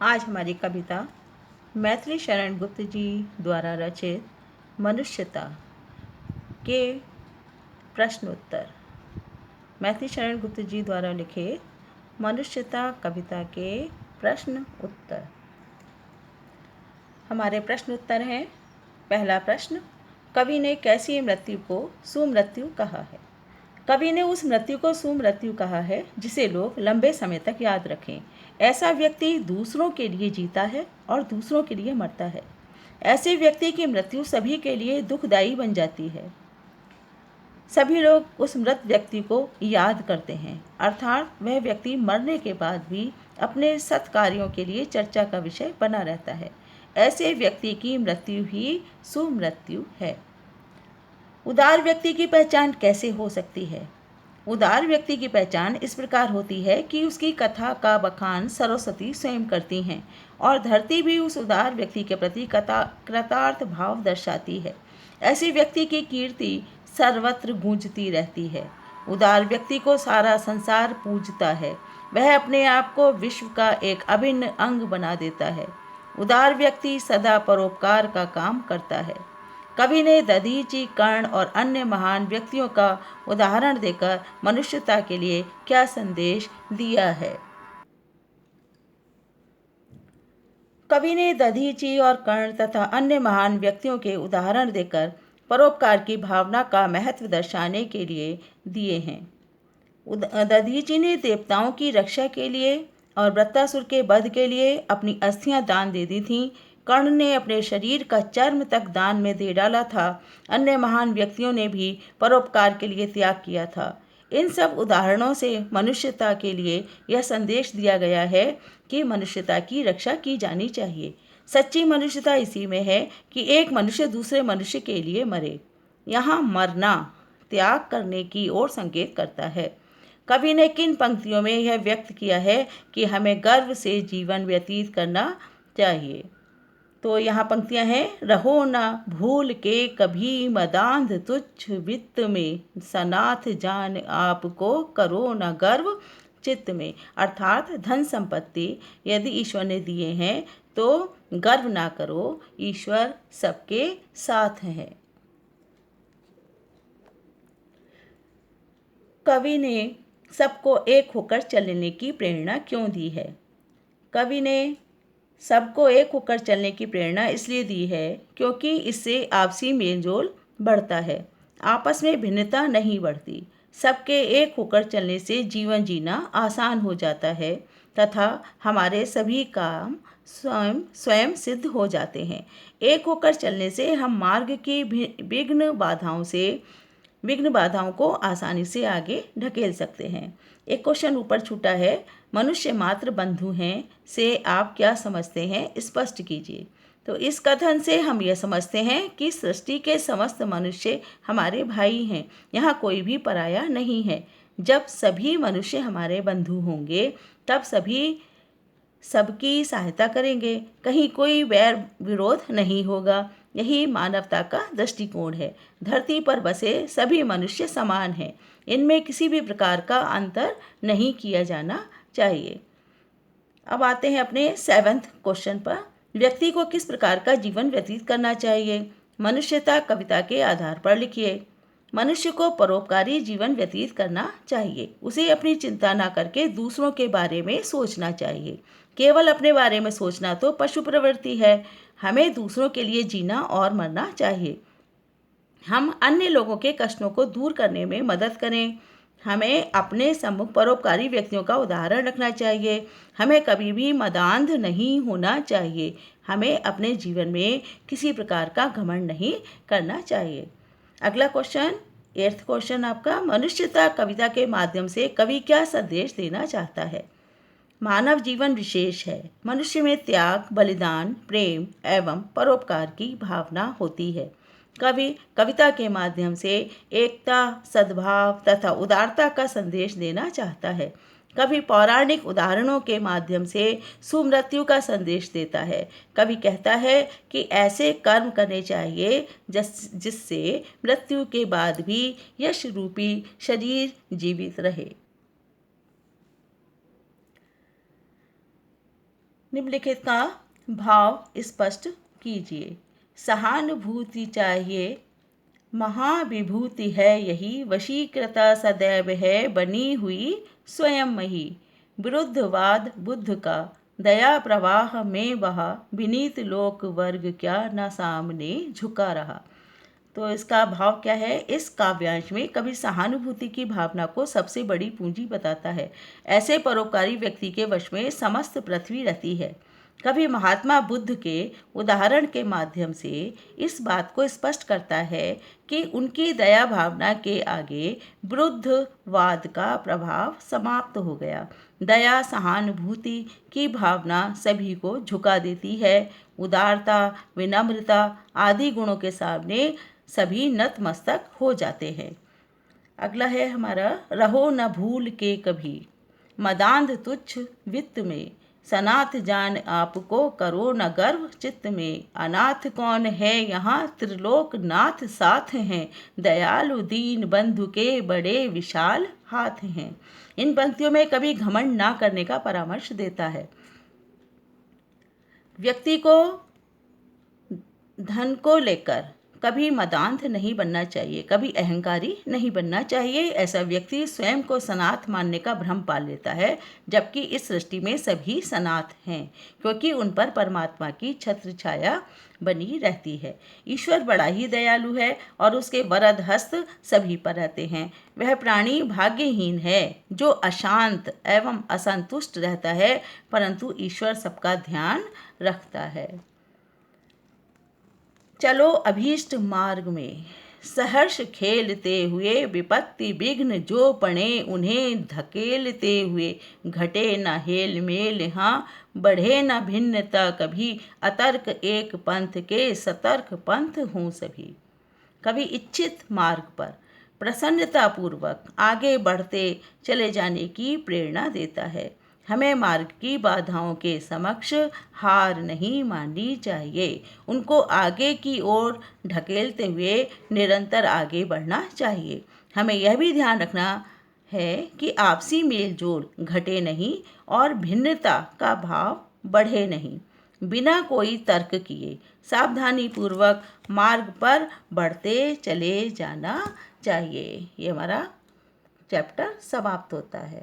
आज हमारी कविता मैथिली शरण गुप्त जी द्वारा रचित मनुष्यता के प्रश्न उत्तर। मैथिली शरण गुप्त जी द्वारा लिखे मनुष्यता कविता के प्रश्न उत्तर। हमारे प्रश्न उत्तर हैं। पहला प्रश्न, कवि ने कैसी मृत्यु को सुमृत्यु कहा है? कवि ने उस मृत्यु को सुमृत्यु कहा है जिसे लोग लंबे समय तक याद रखें। ऐसा व्यक्ति दूसरों के लिए जीता है और दूसरों के लिए मरता है। ऐसे व्यक्ति की मृत्यु सभी के लिए दुखदायी बन जाती है। सभी लोग उस मृत व्यक्ति को याद करते हैं, अर्थात वह व्यक्ति मरने के बाद भी अपने सत्कार्यों के लिए चर्चा का विषय बना रहता है। ऐसे व्यक्ति की मृत्यु ही सुमृत्यु है। उदार व्यक्ति की पहचान कैसे हो सकती है? उदार व्यक्ति की पहचान इस प्रकार होती है कि उसकी कथा का बखान सरस्वती स्वयं करती हैं और धरती भी उस उदार व्यक्ति के प्रति कृतार्थ भाव दर्शाती है। ऐसे व्यक्ति की कीर्ति सर्वत्र गूंजती रहती है। उदार व्यक्ति को सारा संसार पूजता है। वह अपने आप को विश्व का एक अभिन्न अंग बना देता है। उदार व्यक्ति सदा परोपकार का काम करता है। कवि ने दधीचि, कर्ण और अन्य महान व्यक्तियों का उदाहरण देकर मनुष्यता के लिए क्या संदेश दिया है? कवि ने दधीचि और कर्ण तथा अन्य महान व्यक्तियों के उदाहरण देकर परोपकार की भावना का महत्व दर्शाने के लिए दिए हैं। दधीचि ने देवताओं की रक्षा के लिए और वृत्तासुर के वध के लिए अपनी अस्थियां दान दे दी थीं। कर्ण ने अपने शरीर का चर्म तक दान में दे डाला था। अन्य महान व्यक्तियों ने भी परोपकार के लिए त्याग किया था। इन सब उदाहरणों से मनुष्यता के लिए यह संदेश दिया गया है कि मनुष्यता की रक्षा की जानी चाहिए। सच्ची मनुष्यता इसी में है कि एक मनुष्य दूसरे मनुष्य के लिए मरे। यहाँ मरना त्याग करने की ओर संकेत करता है। कवि ने किन पंक्तियों में यह व्यक्त किया है कि हमें गर्व से जीवन व्यतीत करना चाहिए? तो यहाँ पंक्तियाँ हैं, रहो ना भूल के कभी मदांध तुच्छ वित्त में, सनाथ जान आपको करो न गर्व चित्त में। अर्थात धन संपत्ति यदि ईश्वर ने दिए हैं तो गर्व ना करो, ईश्वर सबके साथ है। कवि ने सबको एक होकर चलने की प्रेरणा क्यों दी है? कवि ने सबको एक होकर चलने की प्रेरणा इसलिए दी है क्योंकि इससे आपसी मेलजोल बढ़ता है, आपस में भिन्नता नहीं बढ़ती। सबके एक होकर चलने से जीवन जीना आसान हो जाता है तथा हमारे सभी काम स्वयं सिद्ध हो जाते हैं। एक होकर चलने से हम मार्ग की विघ्न बाधाओं को आसानी से आगे ढकेल सकते हैं। एक क्वेश्चन ऊपर छूटा है, मनुष्य मात्र बंधु हैं से आप क्या समझते हैं, स्पष्ट कीजिए। तो इस कथन से हम यह समझते हैं कि सृष्टि के समस्त मनुष्य हमारे भाई हैं, यहाँ कोई भी पराया नहीं है। जब सभी मनुष्य हमारे बंधु होंगे तब सभी सबकी सहायता करेंगे, कहीं कोई वैर विरोध नहीं होगा। यही मानवता का दृष्टिकोण है। धरती पर बसे सभी मनुष्य समान हैं, इनमें किसी भी प्रकार का अंतर नहीं किया जाना चाहिए। अब आते हैं अपने 7th क्वेश्चन पर, व्यक्ति को किस प्रकार का जीवन व्यतीत करना चाहिए? मनुष्यता कविता के आधार पर लिखिए। मनुष्य को परोपकारी जीवन व्यतीत करना चाहिए। उसे अपनी चिंता ना करके दूसरों के बारे में सोचना चाहिए। केवल अपने बारे में सोचना तो पशु प्रवृत्ति है। हमें दूसरों के लिए जीना और मरना चाहिए। हम अन्य लोगों के कष्टों को दूर करने में मदद करें। हमें अपने सम्मुख परोपकारी व्यक्तियों का उदाहरण रखना चाहिए। हमें कभी भी मदांध नहीं होना चाहिए। हमें अपने जीवन में किसी प्रकार का घमंड नहीं करना चाहिए। अगला क्वेश्चन, 8th क्वेश्चन आपका, मनुष्यता कविता के माध्यम से कवि क्या संदेश देना चाहता है? मानव जीवन विशेष है। मनुष्य में त्याग, बलिदान, प्रेम एवं परोपकार की भावना होती है। कवि कविता के माध्यम से एकता, सद्भाव तथा उदारता का संदेश देना चाहता है। कवि पौराणिक उदाहरणों के माध्यम से सुमृत्यु का संदेश देता है। कवि कहता है कि ऐसे कर्म करने चाहिए जिससे मृत्यु के बाद भी यश रूपी शरीर जीवित रहे। निम्नलिखित का भाव स्पष्ट कीजिए। सहानुभूति चाहिए, महाविभूति है यही, वशीकृता सदैव है बनी हुई स्वयं मही। विरुद्धवाद बुद्ध का, दया प्रवाह में बहा, विनीत लोक वर्ग क्या न सामने झुका रहा। तो इसका भाव क्या है? इस काव्यांश में कवि सहानुभूति की भावना को सबसे बड़ी पूंजी बताता है। ऐसे परोपकारी व्यक्ति के वश में समस्त पृथ्वी रहती है। कवि महात्मा बुद्ध के उदाहरण के माध्यम से इस बात को स्पष्ट करता है कि उनकी दया भावना के आगे विरुद्धवाद का प्रभाव समाप्त हो गया। दया सहानुभूति की भावना सभी को झुका देती है। उदारता, विनम्रता आदि गुणों के सामने सभी नतमस्तक हो जाते हैं। अगला है हमारा, रहो न भूल के कभी, मदांध तुच्छ वित्त में, सनाथ जान आपको करो न गर्व चित्त में। अनाथ कौन है यहाँ त्रिलोक नाथ साथ हैं, दयालु दीन बंधु के बड़े विशाल हाथ हैं। इन पंक्तियों में कवि घमंड ना करने का परामर्श देता है। व्यक्ति को धन को लेकर कभी मदांध नहीं बनना चाहिए, कभी अहंकारी नहीं बनना चाहिए। ऐसा व्यक्ति स्वयं को सनाथ मानने का भ्रम पाल लेता है, जबकि इस सृष्टि में सभी सनाथ हैं, क्योंकि उन पर परमात्मा की छत्र छाया बनी रहती है। ईश्वर बड़ा ही दयालु है और उसके वरद हस्त सभी पर रहते हैं। वह प्राणी भाग्यहीन है जो अशांत एवं असंतुष्ट रहता है, परंतु ईश्वर सबका ध्यान रखता है। चलो अभीष्ट मार्ग में, सहर्ष खेलते हुए, विपत्ति विघ्न जो पड़े उन्हें धकेलते हुए। घटे न हेल मेल हाँ, बढ़े न भिन्नता कभी, अतर्क एक पंथ के सतर्क पंथ हों सभी। कभी इच्छित मार्ग पर प्रसन्नतापूर्वक आगे बढ़ते चले जाने की प्रेरणा देता है। हमें मार्ग की बाधाओं के समक्ष हार नहीं माननी चाहिए, उनको आगे की ओर ढकेलते हुए निरंतर आगे बढ़ना चाहिए। हमें यह भी ध्यान रखना है कि आपसी मेल जोल घटे नहीं और भिन्नता का भाव बढ़े नहीं। बिना कोई तर्क किए सावधानी पूर्वक मार्ग पर बढ़ते चले जाना चाहिए। ये हमारा चैप्टर समाप्त होता है।